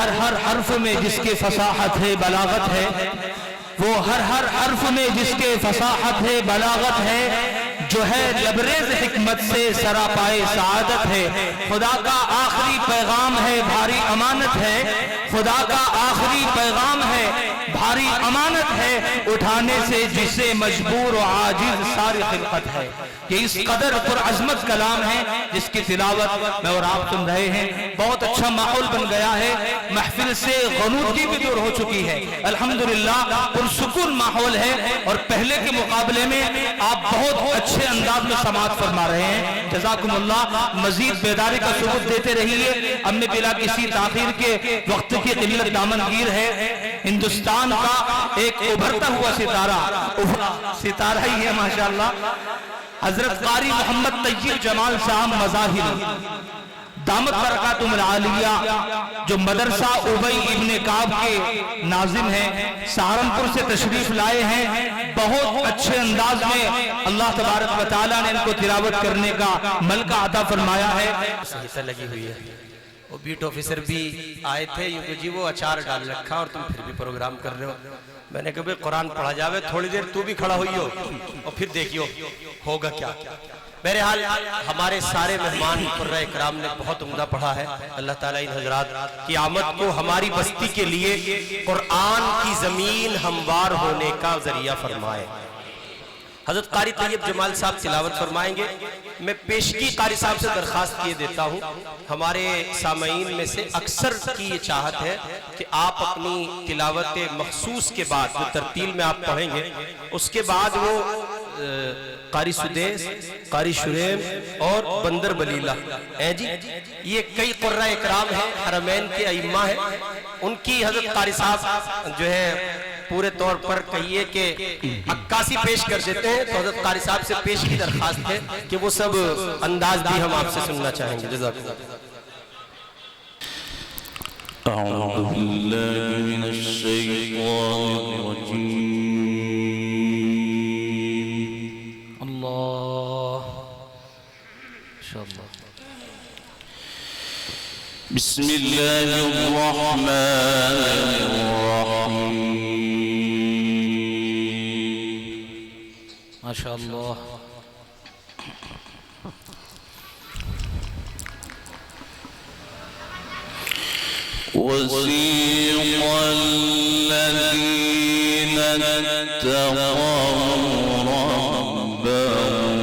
ہر ہر حرف میں جس کے فصاحت ہے بلاغت ہے، وہ ہر ہر حرف میں جس کے فصاحت ہے بلاغت ہے، جو ہے لبریز حکمت سے سراپائے سعادت ہے، خدا کا آخری پیغام ہے بھاری امانت ہے، خدا کا آخری پیغام ہے بھاری امانت ہے، اٹھانے سے جسے مجبور و عاجز ساری خلقت ہے۔ یہ اس قدر پرعظمت کلام ہے جس کی تلاوت میں اور آپ سن رہے ہیں، بہت اچھا ماحول بن گیا ہے، محفل سے غنودگی بھی دور ہو چکی ہے، الحمدللہ پرسکون ماحول ہے، اور پہلے کے مقابلے میں آپ بہت اچھے انداز میں سماعت فرما رہے ہیں، جزاکم اللہ۔ مزید بیداری کا ثبوت دیتے رہیے، ہم نے بلا کسی تاخیر کے وقت کی قلت دامنگیر ہے، ہندوستان کا ایک ابھرتا ہوا ستارہ ہی ہے ماشاءاللہ، حضرت قاری محمد طیب جمال صاحب مظاہری دامت برکاتہم العالیہ، جو مدرسہ ابی ابن کعب کے ناظم ہیں، سہارنپور سے تشریف لائے ہیں، بہت اچھے انداز میں اللہ تبارک و تعالیٰ نے ان کو تلاوت کرنے کا ملکہ عطا فرمایا ہے۔ صحیح لگی ہوئی ہے، وہ بیٹ آفیسر بھی آئے تھے، یوں کہ جی وہ اچار ڈال رکھا اور تم پھر بھی پروگرام کر رہے ہو۔ میں نے کہا بھئی قرآن پڑھا جاوے، تھوڑی دیر تو بھی کھڑا ہوئی ہو اور پھر دیکھیو ہوگا کیا۔ بہرحال ہمارے سارے مہمان قرہ اکرام نے بہت عمدہ پڑھا ہے، اللہ تعالیٰ ان حضرات کی آمد کو ہماری بستی کے لیے قرآن کی زمین ہموار ہونے کا ذریعہ فرمائے۔ حضرت قاری طیب جمال صاحب تلاوت فرمائیں گے۔ میں پیشگی قاری صاحب سے درخواست کیے دیتا ہوں، ہمارے سامعین میں سے اکثر کی یہ چاہت ہے کہ آپ اپنی تلاوت مخصوص کے بعد جو ترتیل میں آپ پڑھیں گے اس کے بعد وہ قاری سدیس، قاری شریم اور بندر بلیلہ جی یہ کئی قرہ اکرام ہیں، حرمین کے ائمہ ہیں، ان کی حضرت قاری صاحب جو ہے پورے طور پر کہیے کہ عکاسی پیش کر دیتے ہیں، تو حضرت قاری صاحب سے پیش کی درخواست ہے کہ وہ سب انداز بھی ہم آپ سے سننا چاہیں گے۔ جزاک اللہ۔ اعوذ باللہ من الشیطان الرجیم، اللہ انشاءاللہ۔ بسم اللہ الرحمن الرحیم، ماشاءاللہ۔ وسیق الذین اتقوا ربهم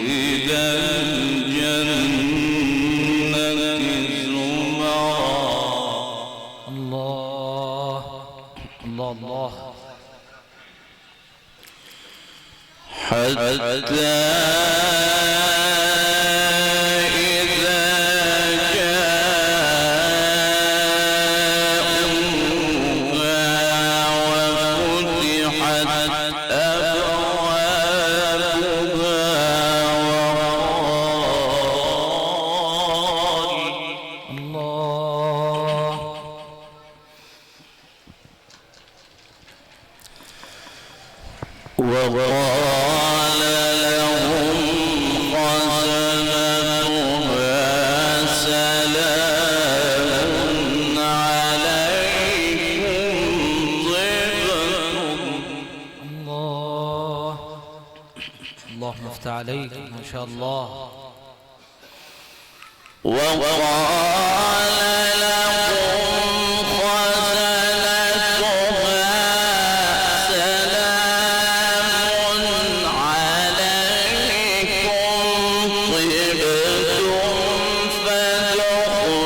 إلى الجنة زمرا، اللہ اللہ اللہ، حتى إذا جاءوها وفتحت أبوابها وقال لهم خزنتها سلام عليكم طبتم، اللہ اللہم افتح علیک، ماشاءاللہ۔ وقال لهم خزنتها سلام عليكم طبتم فادخلوها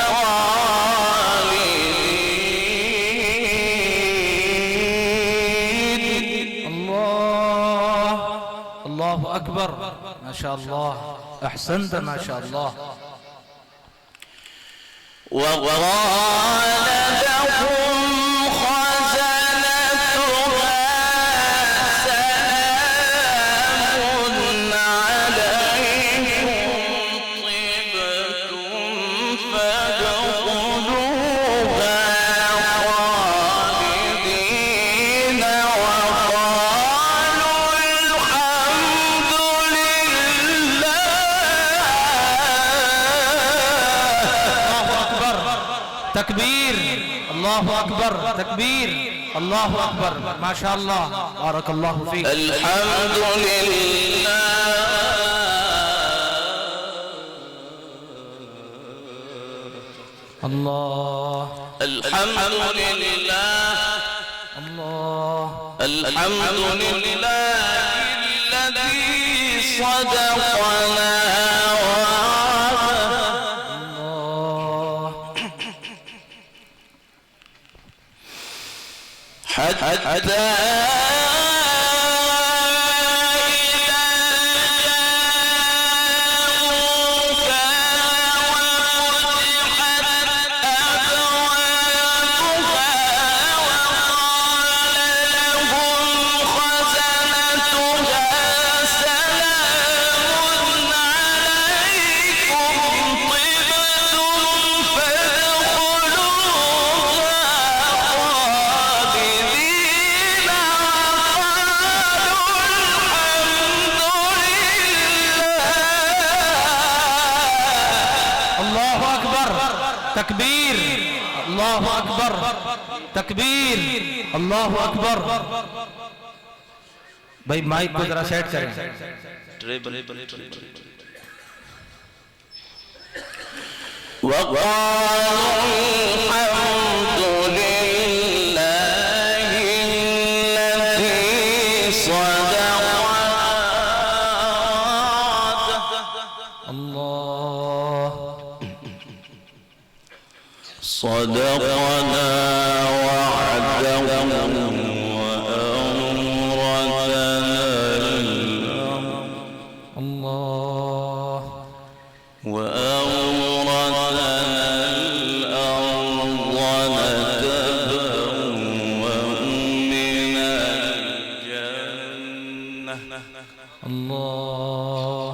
خالدين۔ اللہ اللہ اکبر، ماشاءاللہ، احسنت ماشاءاللہ۔ وقال لهم خزنتها سلام عليكم طبتم فادخلوها خالدين، وقالوا الحمد لله तकबीर, अल्लाहु अकबर, तकबीर, अल्लाहु अकबर, माशाअल्लाह, बारकल्लाहु फीक। अल्हम्दुलिल्लाह अल्लाह, अल्हम्दुलिल्लाह अल्लाह, अल्हम्दुलिल्लाह الذي صدقنا حتى तकबीर, अल्लाहु अकबर, तकबीर, अल्लाहु अकबर। भाई माइक को जरा सेट करें। صدقنا وعده وأورثنا الأرض نتبوأ من الجنة الله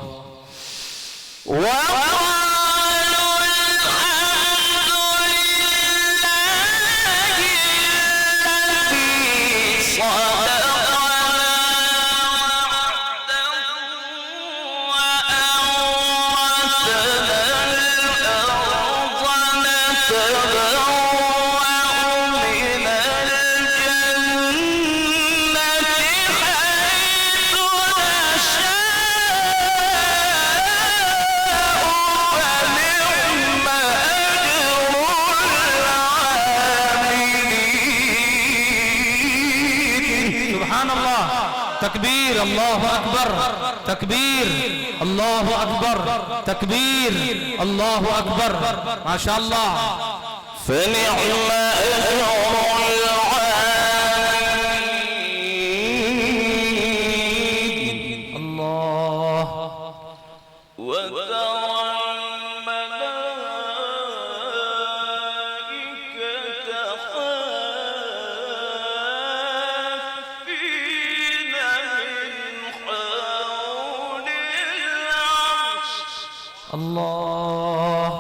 तकबीर, अल्लाहु अकबर, तकबीर, अल्लाहु अकबर, तकबीर, अल्लाहु अकबर, माशाअल्लाह। فنعم أجر العاملين الله وترى الملائكة حافين من حول العرش الله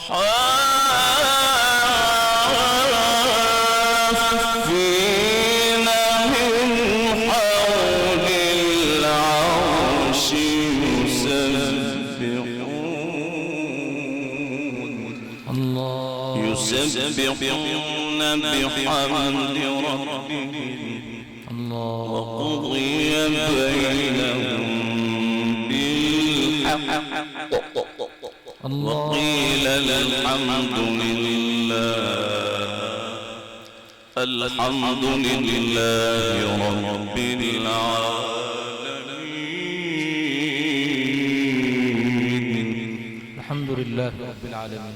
حافين من حول العرش يسبحون بحمد ربهم وقضي بينهم بالحق وقيل الحمد لله رب العالمين الحمد لله رب العالمين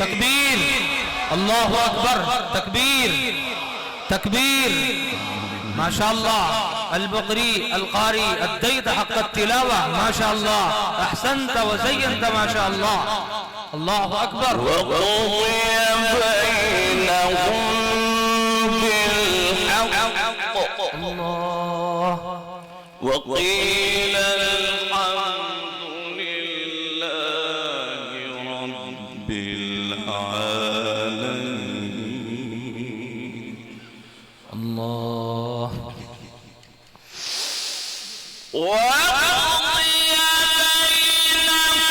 तकबीर, अल्लाहु अकबर, तकबीर, تكبير ما شاء الله. البقري القاري أديت حق التلاوة ما شاء الله، أحسنت وزينت ما شاء الله. الله أكبر. وقضي بينهم بالحق الله. وقيل الحمد لله رب العالمين. الله. وقضي بينهم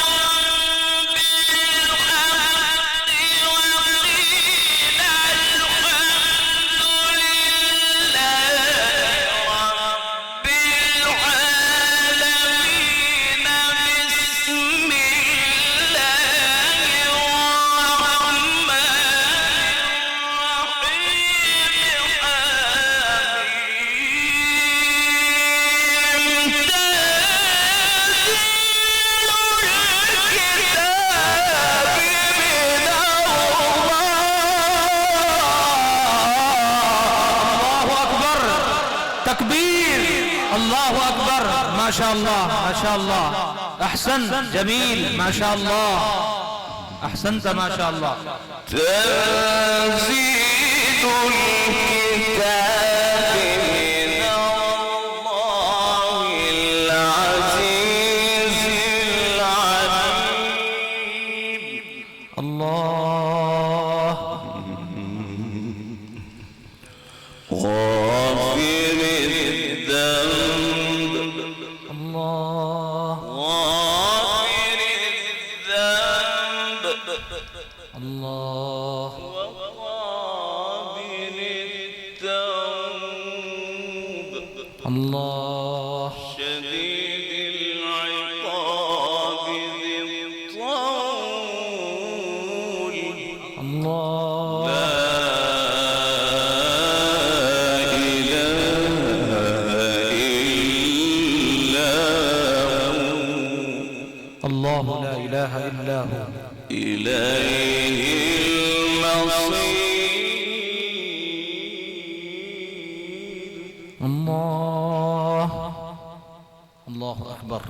بالحق وقيل الحمد لله رب العالمين. بسم الله الرحمن تكبير. الله أكبر ما شاء الله ما شاء الله. أحسنت جميل ما شاء الله. أحسنت ما شاء الله. تنزيل الكتاب من الله العزيز العليم. الله. غافر الذنب. الله. غافر الذنب. الله. وقابل التوب. الله. شديد العقاب ذي الطول. الله. لا إله إلا هو. الله لا إله إلا هو. إليه المصير. الله. الله أكبر.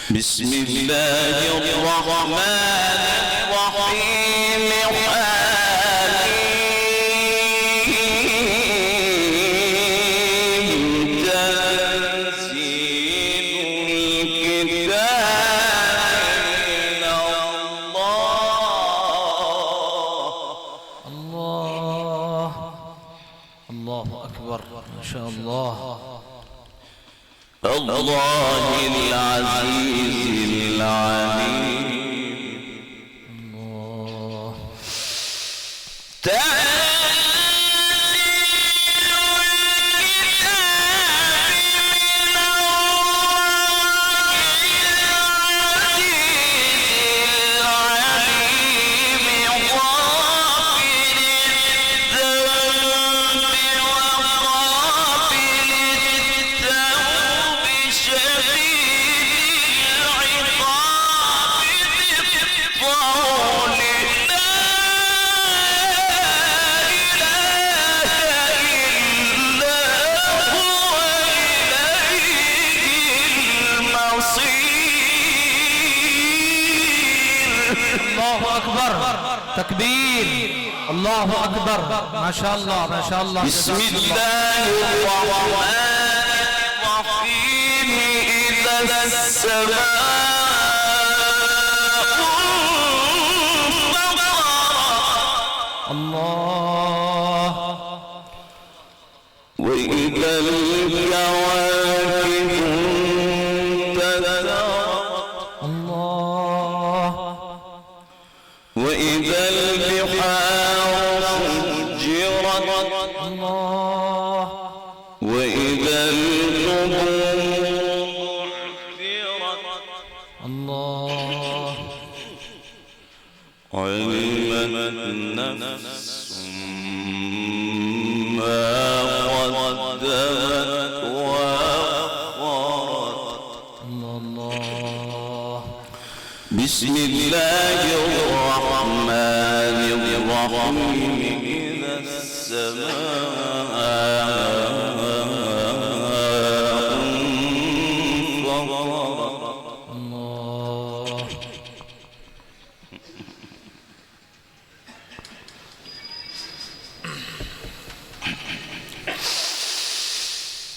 بسم الله الرحمن الرحيم. حميم. تنزيل الكتاب من الله. الله. الله أكبر ما شاء الله. الله العزيز العليم. الله. الله أكبر. تكبير. الله أكبر ما شاء الله ما شاء الله. بسم الله الرحمن الرحيم. إذا السماء انفطرت. الله. وإذا الكواكب انتثرت. الله. وإذا البحار سجرت. الله. وإذا القبور بعثرت. الله. علمت نفس ما قدمت وأخرت. الله. بسم الله الرحمن الرحيم إذا السماء انفطرت. الله.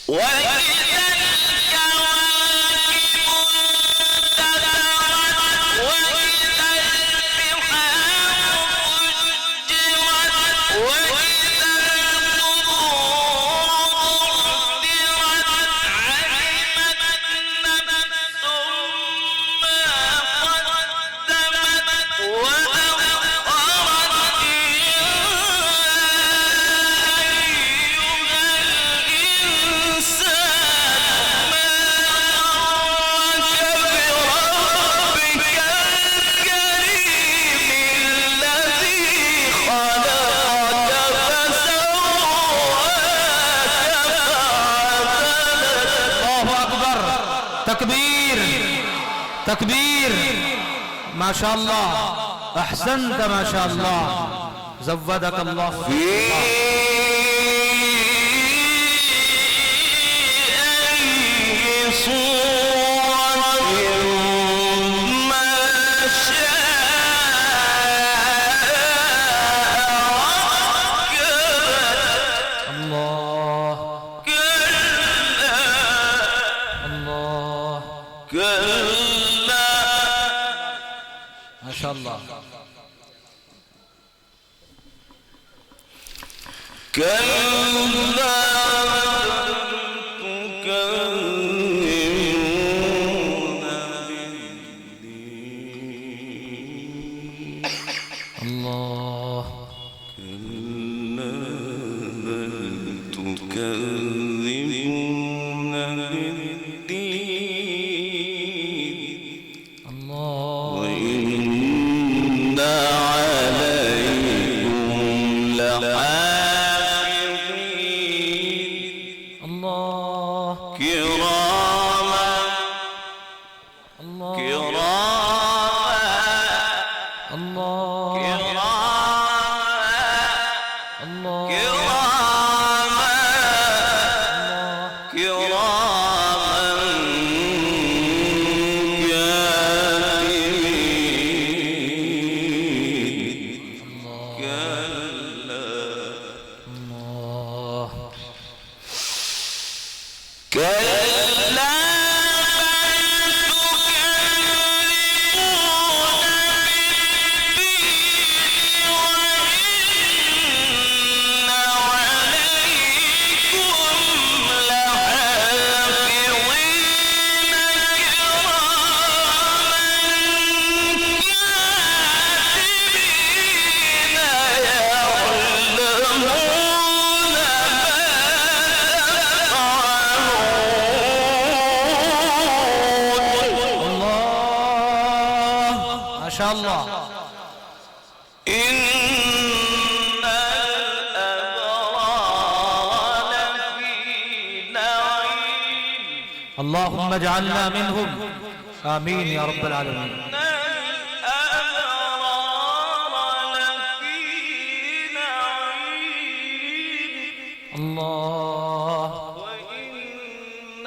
وإذا تكبير تكبير. ما شاء الله احسنت ما شاء الله زودك الله. ما شاء الله. كلا تكذبون بالدين. الله. كلا بل تكذبون بالدين. الله. وإن عليكم لحافظين. الله. كراما الله. كراما الله. كراما الله. كراما كراما كاتبين. كلا كلا ما شاء الله. إن الأبرار لفي نعيم. اللهم اجعلنا منهم آمين يا رب العالمين. إن الأبرار لفي نعيم. الله. وإن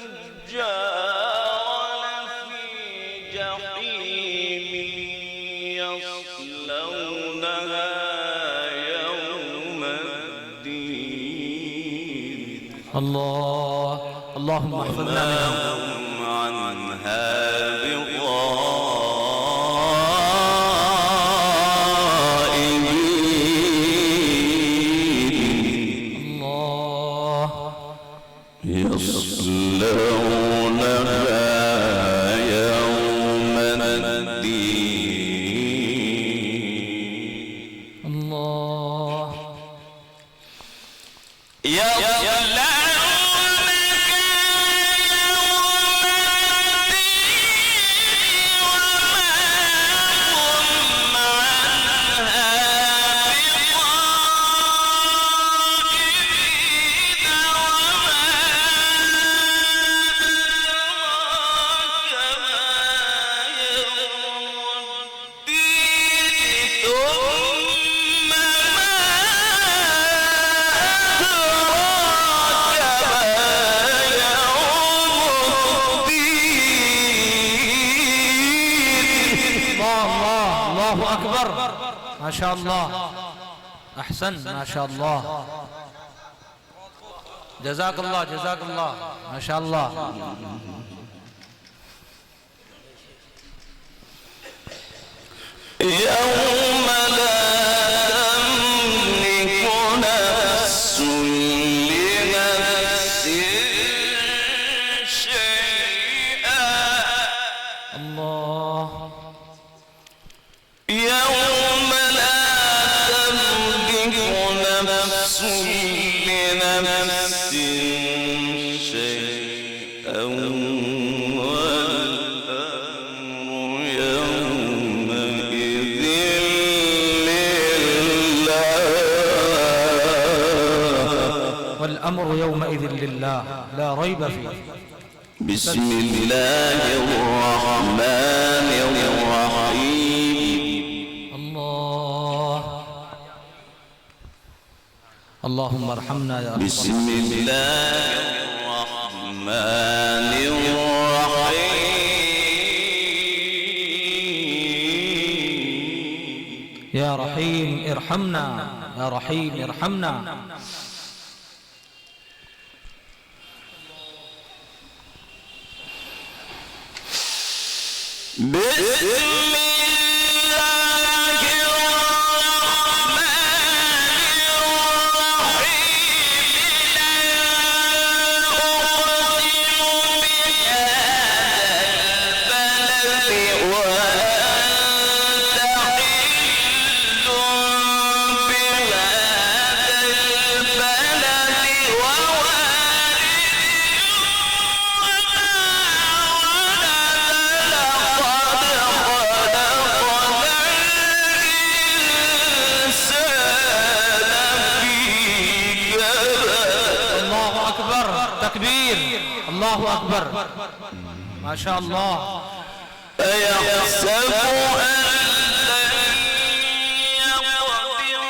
الفجار لفي جحيم يصلونها يوم الدين. الله. اللهم احفظنا منهم. هم عنها بغائبين. الله. يصلونها يوم الدين. الله. يصلونها يوم अल्लाहु अकबर, माशा अल्लाह, अहसन, माशा अल्लाह, जज़ाकल्लाह जज़ाकल्लाह, माशा अल्लाह। يوم لا تملك نفس لنفس شيئا الله يوم لا تملك نفس لنفس شيئا والأمر يومئذ لله لا ريب فيه. بسم الله الرحمن الرحيم. الله اللهم ارحمنا يا رب. بسم الله الرحمن الرحيم. يا رحيم ارحمنا، يا رحيم ارحمنا. بسم الله الرحمن الرحيم. لا أقسم بهذا البلد وأنت حل بهذا البلد ووالد تكبير، الله أكبر، ما شاء الله. أيحسب أن لن يقدر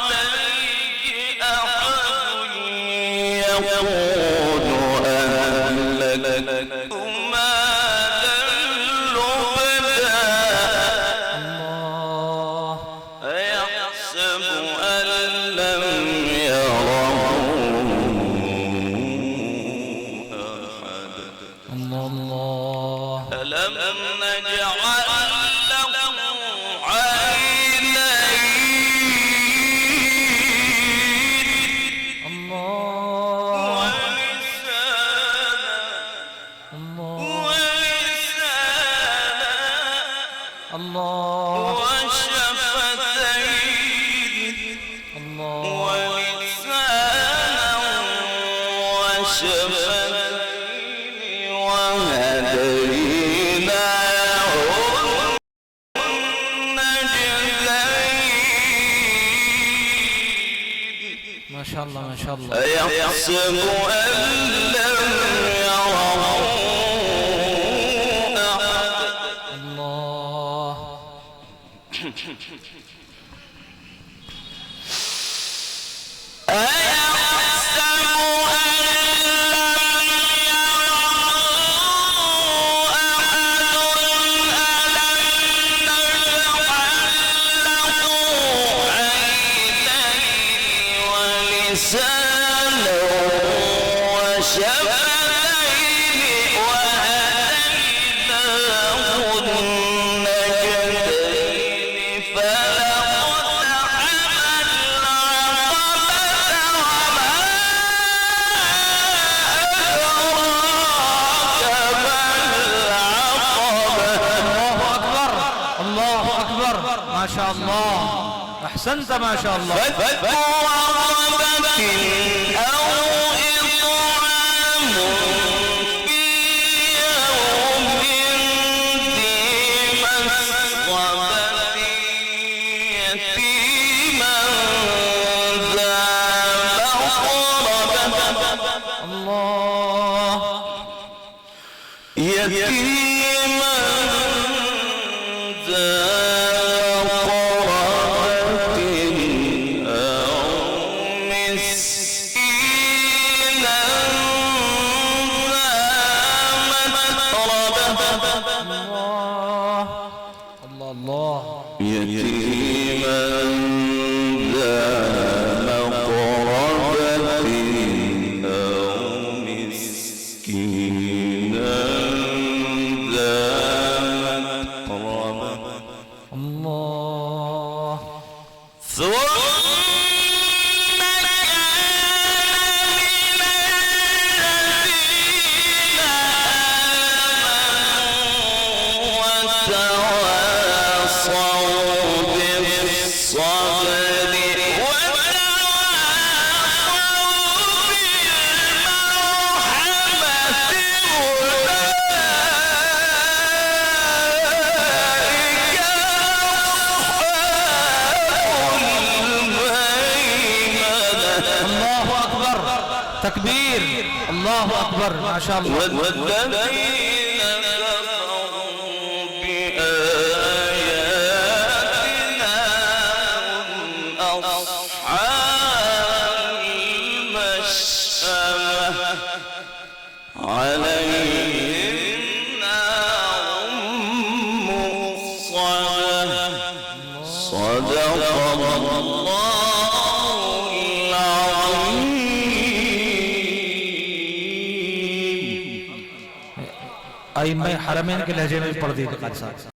عليه أحد يقول أهلكت مالا لبدا الله أيحسب أن لم يره الله. ألم نجعل له عينين الله ولسانا الله وشفتين الله ولسانا وشفتين وهديناه النجدين. ما شاء الله ما شاء الله. أيحسب أن لم يره أحد. الله أيحسب أن لسانا وشفتين وهديناه النجدين فلقتحم العقبة وما أدراك ما العقبة. الله أكبر، الله أكبر، ما شاء الله، أحسنت ما شاء الله. فك رقبة أو إطعام في يوم ذي مسغبة يتيما ذا مقربة الله يتيما ذا قربة أو مسكينا ذا متربة الله الله الله. يتيما ذا مقربة أو مسكينا ذا متربة الله. ثم تكبير. الله أكبر. ما شاء الله. والذين كفروا بآياتنا هم أصحاب المشأمة عليهم نار مؤصدة. صدق الله العظيم. आइम्मा हरमैन के लहजे में पढ़ दी कारी साहब.